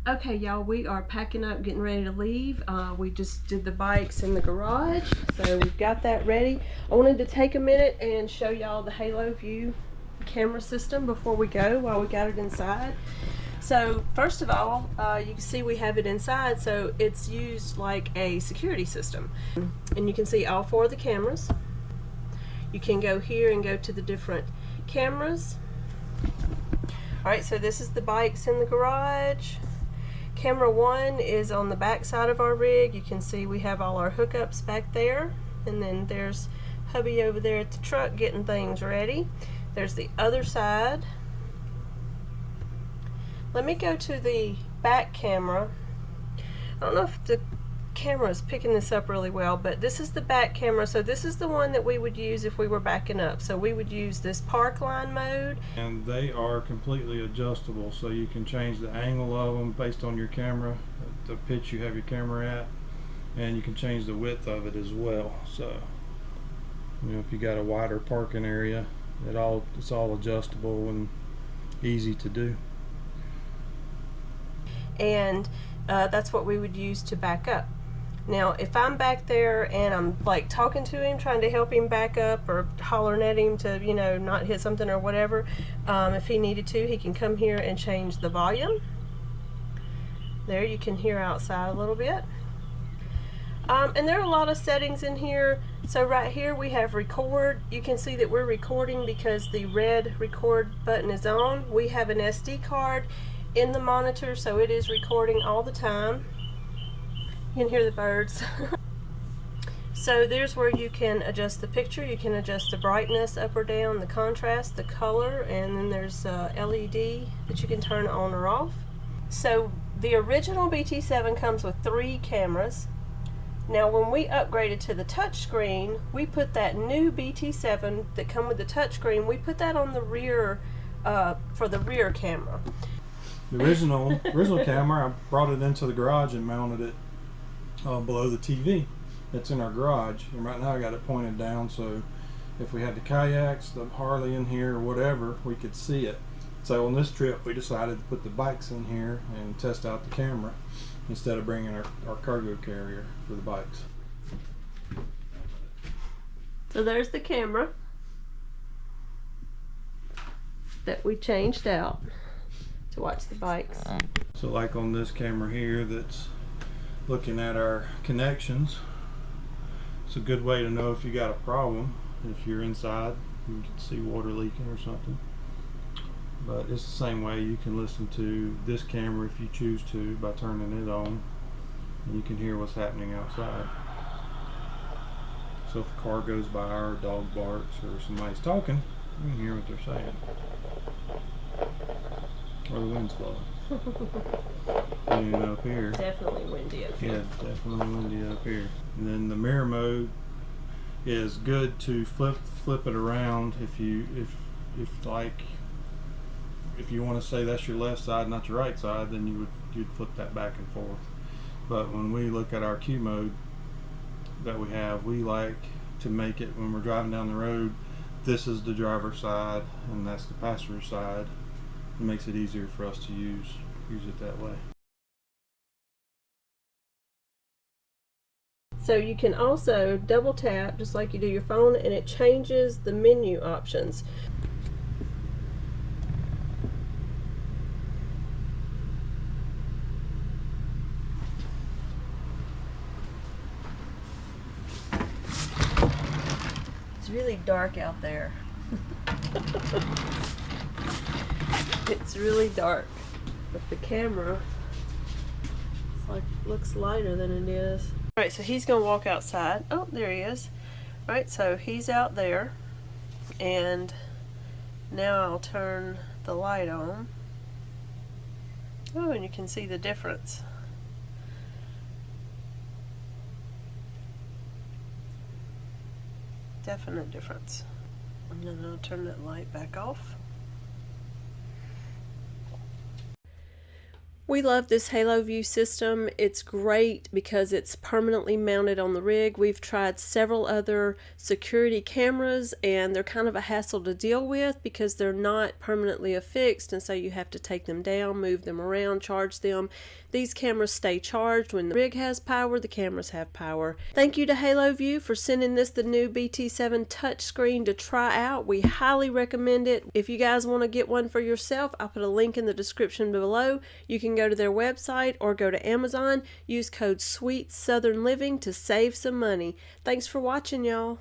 Okay, y'all, we are packing up, getting ready to leave. We just did the bikes in the garage, so we've got that ready. I wanted to take a minute and show y'all the Haloview camera system before we go, while we got it inside. So first of all, you can see we have it inside, so it's used like a security system. And you can see all 4 of the cameras. You can go here and go to the different cameras. Alright, so this is the bikes in the garage. Camera 1 is on the back side of our rig. You can see we have all our hookups back there. And then there's hubby over there at the truck getting things ready. There's the other side. Let me go to the back camera. I don't know if the camera is picking this up really well, but this is the back camera. So this is the one that we would use if we were backing up. So we would use this park line mode. And they are completely adjustable, so you can change the angle of them based on your camera, the pitch you have your camera at, and you can change the width of it as well. So, you know, if you got a wider parking area, it's all adjustable and easy to do. And that's what we would use to back up. Now if I'm back there and I'm like talking to him, trying to help him back up or hollering at him to, you know, not hit something or whatever, if he needed to, he can come here and change the volume. There, you can hear outside a little bit. And there are a lot of settings in here. So right here we have record. You can see that we're recording because the red record button is on. We have an SD card in the monitor, so it is recording all the time. You can hear the birds. So there's where you can adjust the picture. You can adjust the brightness up or down, the contrast, the color, and then there's LED that you can turn on or off. So the original BT7 comes with 3 cameras. Now when we upgraded to the touchscreen, we put that new BT7 that come with the touchscreen, we put that on the rear for the rear camera. The original camera, I brought it into the garage and mounted it below the TV that's in our garage, and right now I got it pointed down, so if we had the kayaks, the Harley in here or whatever, we could see it. So on this trip we decided to put the bikes in here and test out the camera instead of bringing our cargo carrier for the bikes. So there's the camera that we changed out to watch the bikes. So like on this camera here that's looking at our connections, it's a good way to know if you got a problem. If you're inside, you can see water leaking or something. But it's the same way you can listen to this camera if you choose to by turning it on, and you can hear what's happening outside. So if a car goes by or a dog barks or somebody's talking, you can hear what they're saying. Or the wind's blowing. And up here, Definitely windy up here. yeah, definitely windy up here. And then the mirror mode is good to flip it around if you want to say that's your left side, not your right side, then you'd flip that back and forth. But when we look at our Q mode that we have, we like to make it when we're driving down the road, this is the driver's side and that's the passenger side. It makes it easier for us to use it that way. So you can also double tap just like you do your phone, and it changes the menu options. It's really dark out there. It's really dark, but the camera, it's like, looks lighter than it is. All right, so he's gonna walk outside. Oh, there he is. All right, so he's out there, and now I'll turn the light on. Oh, and you can see the difference. Definite difference. And then I'll turn that light back off. We love this Haloview system. It's great because it's permanently mounted on the rig. We've tried several other security cameras and they're kind of a hassle to deal with because they're not permanently affixed, and so you have to take them down, move them around, charge them. These cameras stay charged. When the rig has power, the cameras have power. Thank you to Haloview for sending this the new BT7 touchscreen to try out. We highly recommend it. If you guys want to get one for yourself, I'll put a link in the description below. You can go to their website or go to Amazon. Use code SWEET Southern Living to save some money. Thanks for watching, y'all.